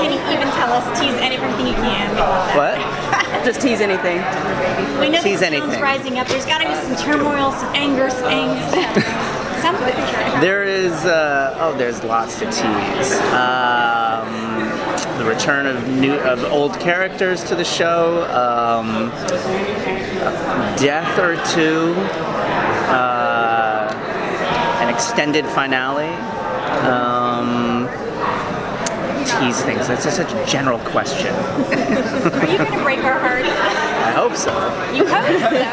can even tell us, tease everything you can. What? Just tease anything. We know Tease the anything. town's rising up. There's got to be some turmoil, some anger, some angst. Something. There is, there's lots to tease. The return of old characters to the show, death or two, an extended finale. Tease things. That's such a general question. Are you going to break our hearts? I hope so. You hope so.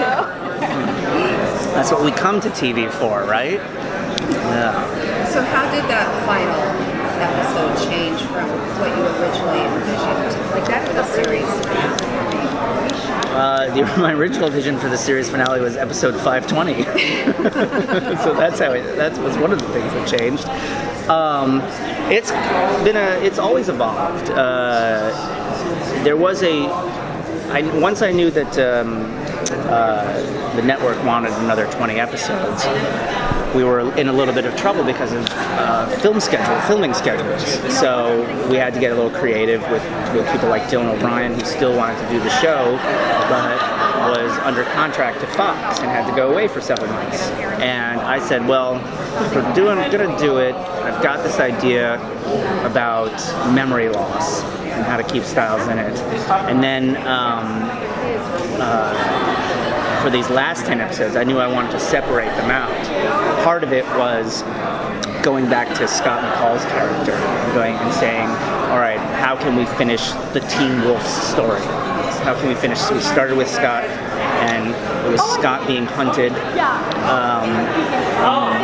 That's what we come to TV for, right? Yeah. So how did that final episode change from what you originally envisioned? Like that for the series? My original vision for the series finale was episode 520. So that was one of the things that changed. It's always evolved. Once I knew that the network wanted another 20 episodes, we were in a little bit of trouble because of filming schedules. So we had to get a little creative with people like Dylan O'Brien, who still wanted to do the show, but was under contract to Fox and had to go away for several months. And I said, well, if I'm gonna do it, I've got this idea about memory loss and how to keep Styles in it. And then for these last 10 episodes, I knew I wanted to separate them out. Part of it was going back to Scott McCall's character, and saying, all right, how can we finish the Teen Wolf's story? How can we finish? So we started with Scott, and it was Scott being hunted.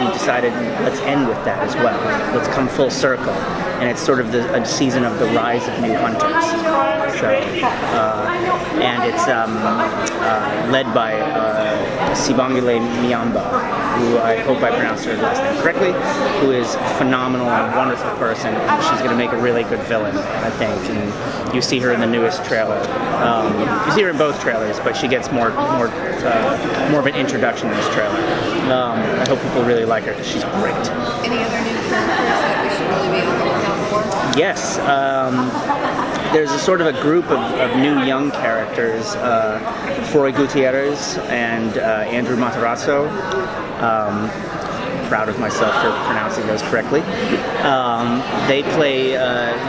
We decided, let's end with that as well. Let's come full circle. And it's sort of a season of the rise of new hunters. So, and it's led by Sibongile Miamba, who I hope I pronounced her last name correctly, who is a phenomenal and wonderful person. And she's going to make a really good villain, I think. And you see her in the newest trailer. You see her in both trailers, but she gets more of an introduction in this trailer. I hope people really like her because she's great. Any other new characters that we should really be on the lookout for? Yes. There's a sort of a group of new young characters, Froy Gutierrez and Andrew Matarazzo. Proud of myself for pronouncing those correctly. They play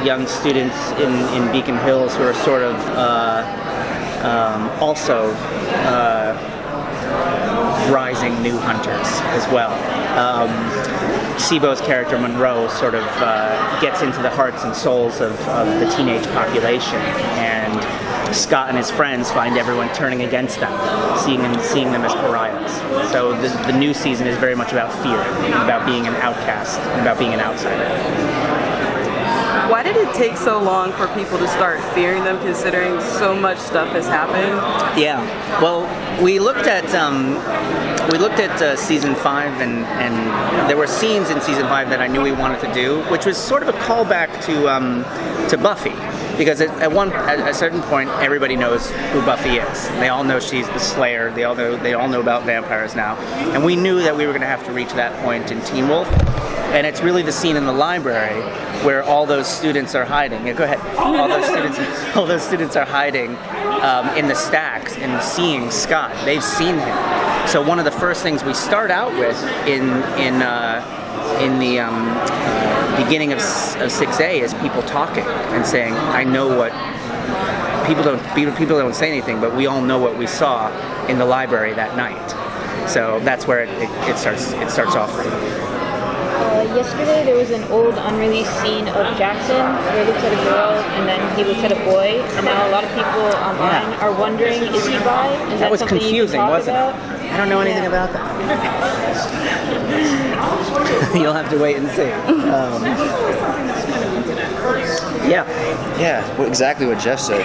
young students in Beacon Hills who are sort of also rising new hunters as well. Sibo's character Monroe sort of gets into the hearts and souls of the teenage population, and Scott and his friends find everyone turning against them, seeing them as pariahs. So the new season is very much about fear, about being an outcast, and about being an outsider. Why did it take so long for people to start fearing them, considering so much stuff has happened? Yeah, well, we looked at season 5, and there were scenes in season 5 that I knew we wanted to do, which was sort of a callback to Buffy, because at a certain point everybody knows who Buffy is. They all know she's the Slayer. They all know about vampires now, and we knew that we were going to have to reach that point in Teen Wolf. And it's really the scene in the library where all those students are hiding. Yeah, go ahead. All those students are hiding in the stacks and seeing Scott. They've seen him. So one of the first things we start out with in the beginning of 6A is people talking and saying, "I know what." People don't say anything, but we all know what we saw in the library that night. So that's where it starts off. Yesterday there was an old unreleased scene of Jackson where he looks at a girl and then he looks at a boy, and now a lot of people online are wondering, is he bi? Is that was something confusing, wasn't it? I don't know anything about that. You'll have to wait and see. Yeah, exactly what Jeff said.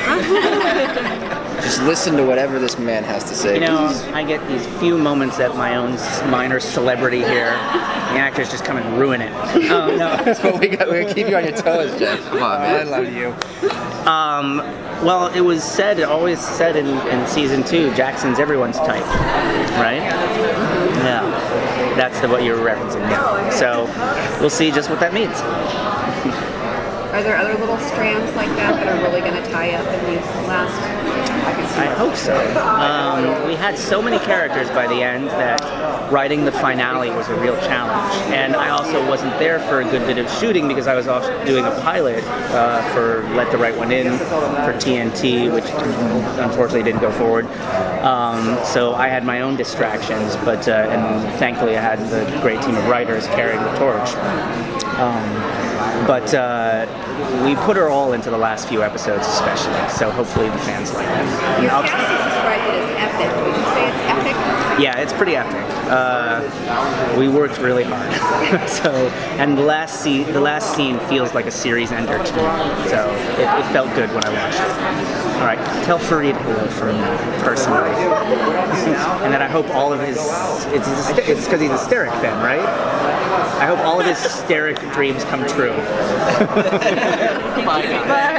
Just listen to whatever this man has to say. You know, I get these few moments at my own minor celebrity here. The actors just come and ruin it. Oh, no. That's what we got. We're going to keep you on your toes, Jeff. Come on, man. I love you. Well, it was always said in season 2, Jackson's everyone's type, right? Yeah. That's what you were referencing. Yeah. So we'll see just what that means. Are there other little strands like that that are really going to tie up in these last? I hope so. We had so many characters by the end that writing the finale was a real challenge. And I also wasn't there for a good bit of shooting because I was off doing a pilot for Let the Right One In for TNT, which unfortunately didn't go forward. So I had my own distractions, but and thankfully I had the great team of writers carrying the torch. But we put her all into the last few episodes especially, so hopefully the fans like them. Your cast has described it as epic. Would you say it's epic? Yeah, it's pretty epic. We worked really hard. And the last scene feels like a series ender to me, so it felt good when I watched it. All right, tell Fareed hello from me personally. And then I hope all of his, it's because he's a Hysteric fan, right? I hope all of his hysteric dreams come true. Bye.